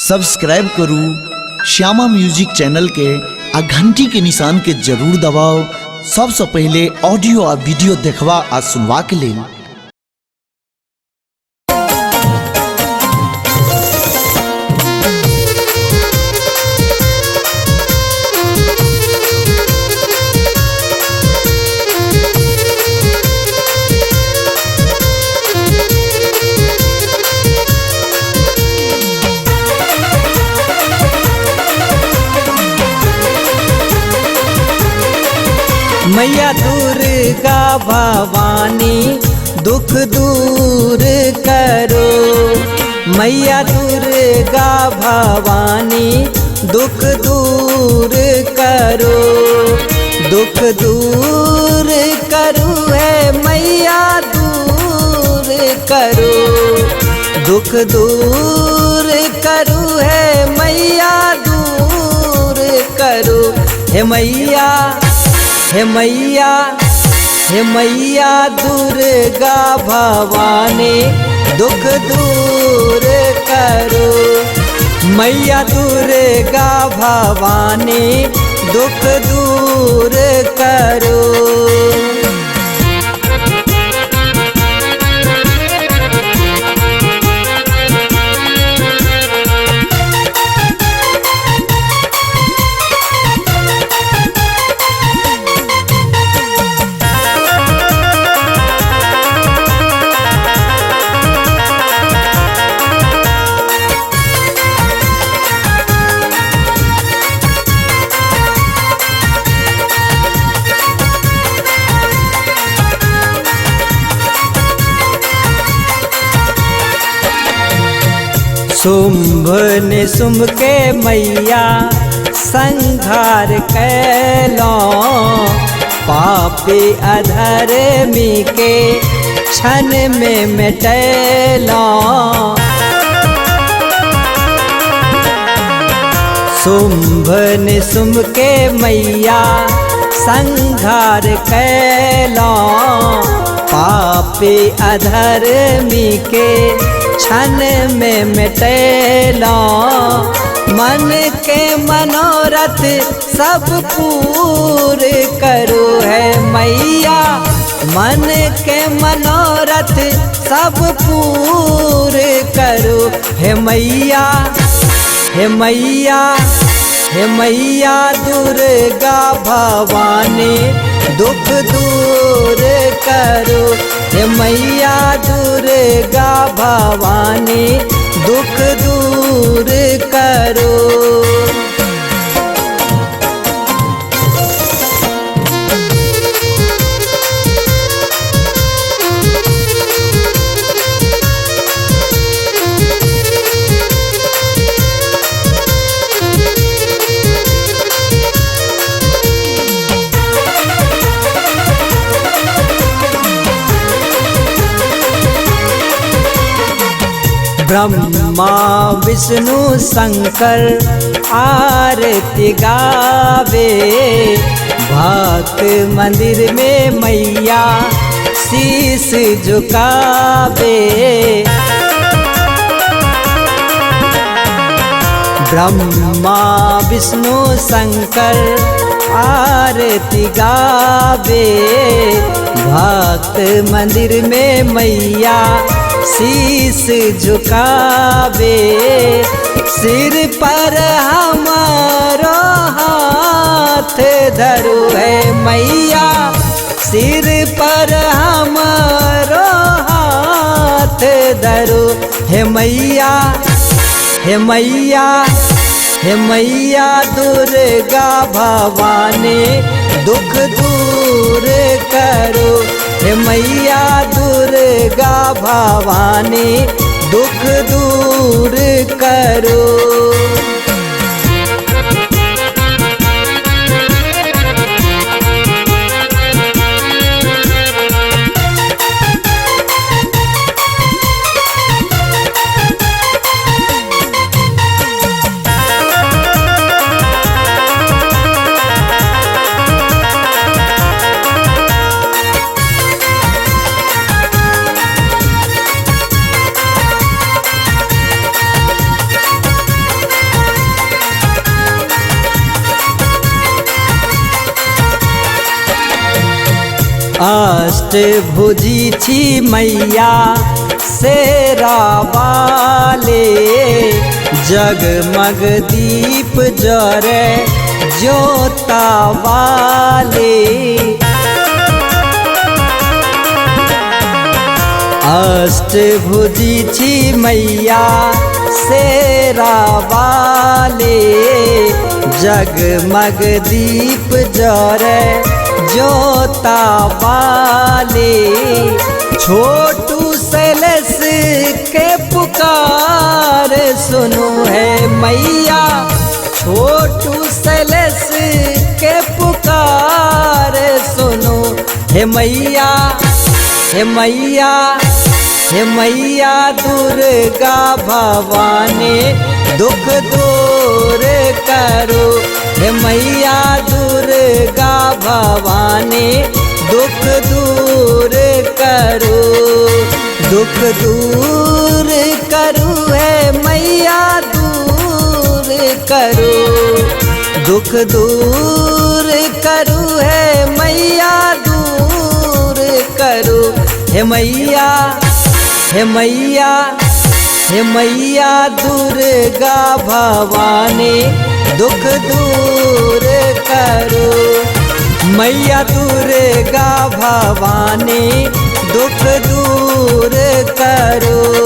Subscribe करू Shyama music channel के आ घंटी के निशान के जरूर दबाओ सबसे पहले ऑडियो आ वीडियो देखवा आ सुनवा के लिए। मैया दुर्गा भवानी दुख दूर करो। मैया दुर्गा भवानी दुख दूर करो। दुख दूर करो है मैया दूर करो। दुख दूर करो है मैया दूर करो। हे मैया हे मैया हे मैया दुर्गा भवानी दुख दूर करो। मैया दुर्गा भवानी दुख दूर करो। शुंभ निशुंभ के मैया संहार कैलो। पापी अधर्मी के क्षण में मिटैलो। शुंभ निशुंभ के मैया संहार कैलो। पापी अधर्मी के क्षण में मिटैलो। मन के मनोरथ सब पूर करो है मैया। मन के मनोरथ सब पूर करो है मैया। हे मैया हे मैया दुर्गा भवानी दुख दूर करो। हे मैया दुर्गा भवानी दुख दूर करो। ब्रह्मा विष्णु शंकर आरती गावे। भक्त मंदिर में मैया शीश झुकावे। ब्रह्मा विष्णु शंकर आरती गावे। भक्त मंदिर में मैया शीश झुकावे। सिर पर हमारो हाथ धरो है मैया। सिर पर हमारो हाथ धरो है मैया। हे मैया हे मैया दुर्गा भवानी दुख दूर करो। हे मैया दुर्गा भवानी दुख दूर करो। अष्टभुजी छी मैया शेरा वाले, जगमग दीप जरे ज्योता वाले। अष्टभुजी छी मैया शेरा वाले, जगमग दीप जरे ज्योता वाले। छोटू सैलस के पुकार सुनो है मैया, छोटू सैलस के पुकार सुनो हे मैया, हे मैया, हे मैया दुर्गा भवानी दुख दूर करो। हे मैया दुर्गा भवानी दुख दूर करो, दुख दूर करो है मैया दूर करो, दुख दूर करो है मैया दूर करो। हे मैया, हे मैया, हे मैया दुर्गा भवानी दुख दूर करो। मैया दुर्गा भवानी दुख दूर करो।